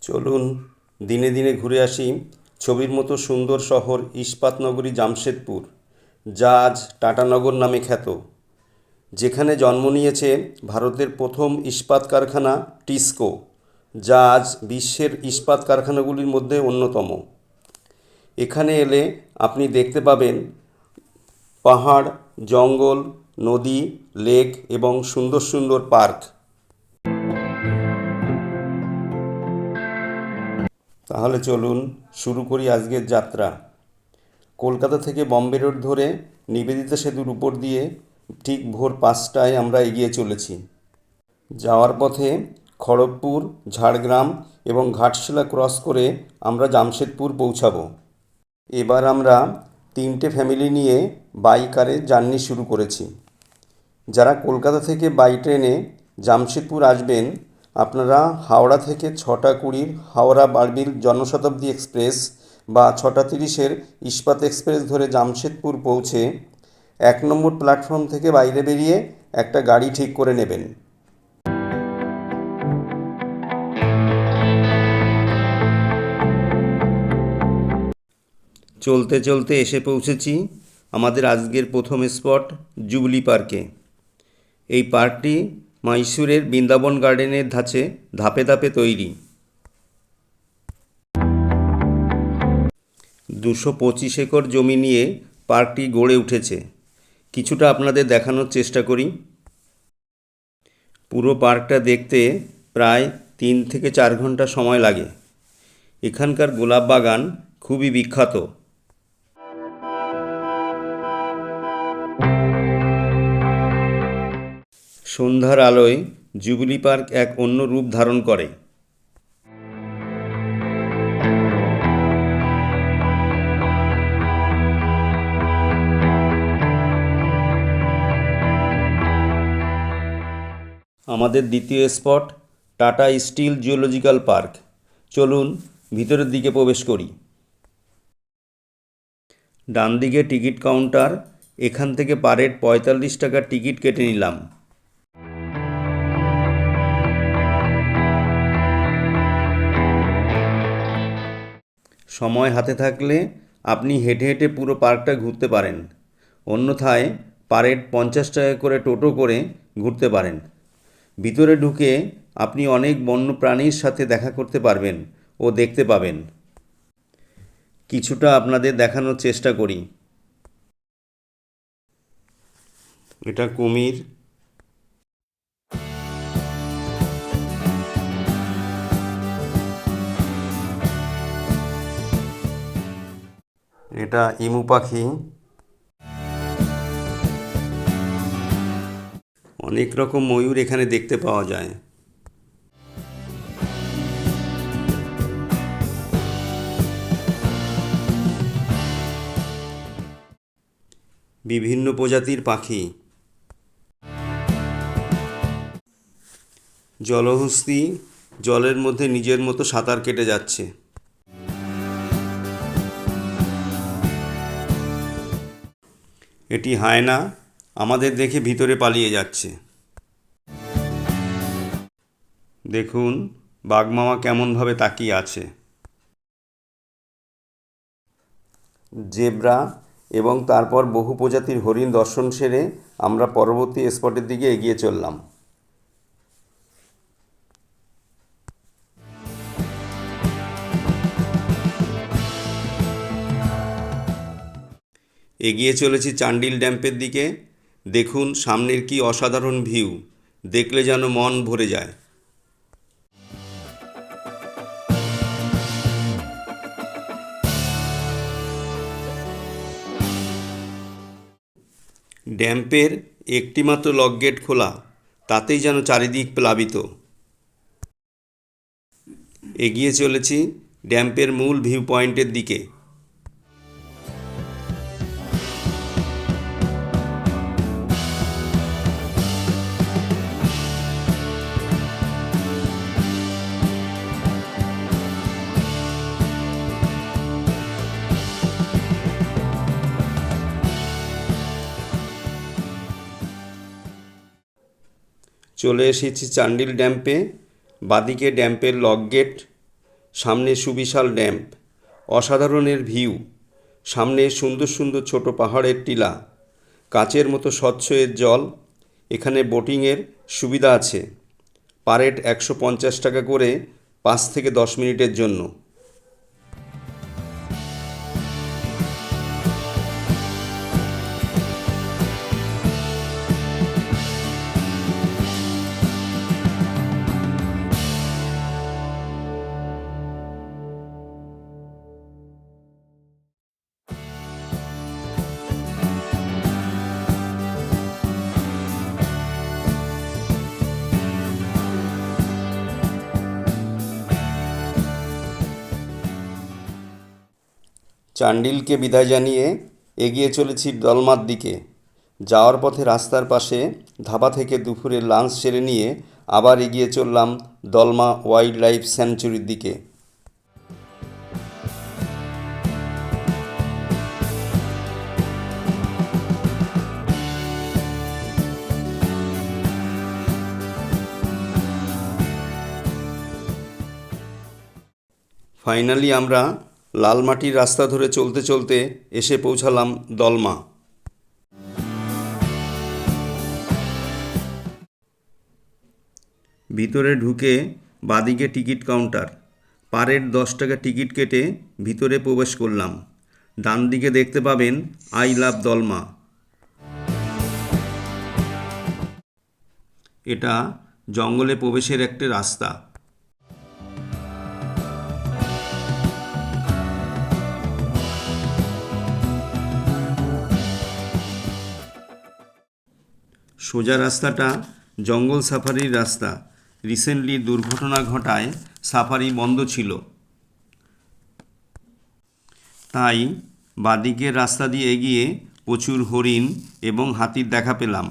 চলুন দিনে দিনে ঘুরে আসি ছবির মতো সুন্দর শহর ইস্পাত নগরী জামশেদপুর, যা আজ টাটানগর নামে খ্যাত, যেখানে জন্ম নিয়েছে ভারতের প্রথম ইস্পাত কারখানা টিস্কো, যা আজ বিশ্বের ইস্পাত কারখানাগুলির মধ্যে অন্যতম। এখানে এলে আপনি দেখতে পাবেন পাহাড়, জঙ্গল, নদী, লেক এবং সুন্দর সুন্দর পার্ক। তাহলে চলুন শুরু করি আজকের যাত্রা। কলকাতা থেকে বম্বে রোড ধরে নিবেদিতা সেতুর উপর দিয়ে ঠিক ভোর 5টায় আমরা এগিয়ে চলেছি। যাওয়ার পথে খড়গপুর, ঝাড়গ্রাম এবং ঘাটশিলা ক্রস করে আমরা জামশেদপুর পৌঁছাবো। এবার আমরা 3টে ফ্যামিলি নিয়ে বাই কারে জার্নি শুরু করেছি। যারা কলকাতা থেকে বাই ট্রেনে জামশেদপুর আসবেন, আপনারা হাওড়া থেকে 6:20 হাওড়া বারবিল জনশতাব্দী এক্সপ্রেস বা 6:30 ইস্পাত এক্সপ্রেস ধরে জামশেদপুর পৌঁছে 1 নম্বর প্ল্যাটফর্ম থেকে বাইরে বেরিয়ে একটা গাড়ি ঠিক করে নেবেন। চলতে চলতে এসে পৌঁছেছি আমাদের আজকের প্রথম স্পট জুবলি পার্কে। এই পার্কটি মহীশূরের বৃন্দাবন গার্ডেনের ধাঁচে ধাপে ধাপে তৈরি। 225 একর জমি নিয়ে পার্কটি গড়ে উঠেছে। কিছুটা আপনাদের দেখানোর চেষ্টা করি। পুরো পার্কটা দেখতে প্রায় 3 থেকে 4 ঘন্টা সময় লাগে। এখানকার গোলাপ বাগান খুবই বিখ্যাত। সন্ধ্যার আলোয় জুবলি পার্ক এক অন্য রূপ ধারণ করে। আমাদের দ্বিতীয় spot Tata Steel Zoological Park. চলুন ভিতরের দিকে প্রবেশ করি। ডান দিকে টিকিট কাউন্টার। এখান থেকে পার হেড 45 টাকার টিকিট কেটে নিলাম। সময় হাতে থাকলে আপনি হেঁটে হেঁটে পুরো পার্কটা ঘুরতে পারেন, অন্যথায় পার হেড 50 টাকা করে টোটো করে ঘুরতে পারেন। ভিতরে ঢুকে আপনি অনেক বন্য প্রাণীর সাথে দেখা করতে পারবেন ও দেখতে পাবেন। কিছুটা আপনাদের দেখানোর চেষ্টা করি। এটা কুমির। এটা ইমু পাখি। অনেক রকম ময়ূর এখানে দেখতে পাওয়া যায়। বিভিন্ন প্রজাতির পাখি। জলহস্তী জলের মধ্যে নিজের মতো সাঁতার কেটে যাচ্ছে। এটি হায়না, আমাদের দেখে ভিতরে পালিয়ে যাচ্ছে। দেখুন বাঘমামা কেমনভাবে তাকিয়ে আছে। জেব্রা এবং তারপর বহু প্রজাতির হরিণ দর্শন সেরে আমরা পরবর্তী স্পটের দিকে এগিয়ে চললাম। এগিয়ে চলেছি চান্ডিল ড্যাম্পের দিকে। দেখুন সামনের কি অসাধারণ ভিউ, দেখলে যেন মন ভরে যায়। ড্যাম্পের একটিমাত্র লক গেট খোলা, তাতেই যেন চারিদিক প্লাবিত। এগিয়ে চলেছি ড্যাম্পের মূল ভিউ পয়েন্টের দিকে। চলে এসেছি চান্ডিল ড্যাম্পে। বাদিকে ড্যাম্পের লক গেট, সামনে সুবিশাল ড্যাম্প, অসাধারণের ভিউ, সামনে সুন্দর সুন্দর ছোট পাহাড়ের টিলা, কাচের মতো স্বচ্ছ এর জল। এখানে বোটিংয়ের সুবিধা আছে। পার হেড 150 টাকা করে 5 থেকে 10 মিনিটের জন্য। চান্ডিলকে বিদায় জানিয়ে এগিয়ে চলেছি দলমার দিকে। যাওয়ার পথে রাস্তার পাশে ধাবা থেকে দুপুরে লাঞ্চ সেরে নিয়ে আবার এগিয়ে চললাম দলমা ওয়াইল্ড লাইফ স্যাংচুরির দিকে। ফাইনালি আমরা লাল মাটির রাস্তা ধরে চলতে চলতে এসে পৌঁছালাম দলমা। ভিতরে ঢুকে বাদিকে টিকিট কাউন্টার। পার হেড 10 টাকা টিকিট কেটে ভিতরে প্রবেশ করলাম। ডান দিকে দেখতে পাবেন আই লাভ দলমা। এটা জঙ্গলে প্রবেশের একটি রাস্তা। সোজা রাস্তাটা জঙ্গল সাফারির রাস্তা। রিসেন্টলি দুর্ঘটনা ঘটায় সাফারি বন্ধ ছিল, তাই বাদিকের রাস্তা দিয়ে এগিয়ে প্রচুর হরিণ এবং হাতির দেখা পেলাম।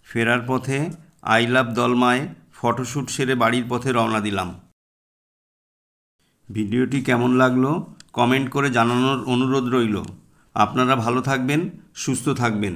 ফেরার পথে আই লাভ দলমায় ফটোশ্যুট সেরে বাড়ির পথে রওনা দিলাম। ভিডিওটি কেমন লাগলো কমেন্ট করে জানানোর অনুরোধ রইল। আপনারা ভালো থাকবেন, সুস্থ থাকবেন।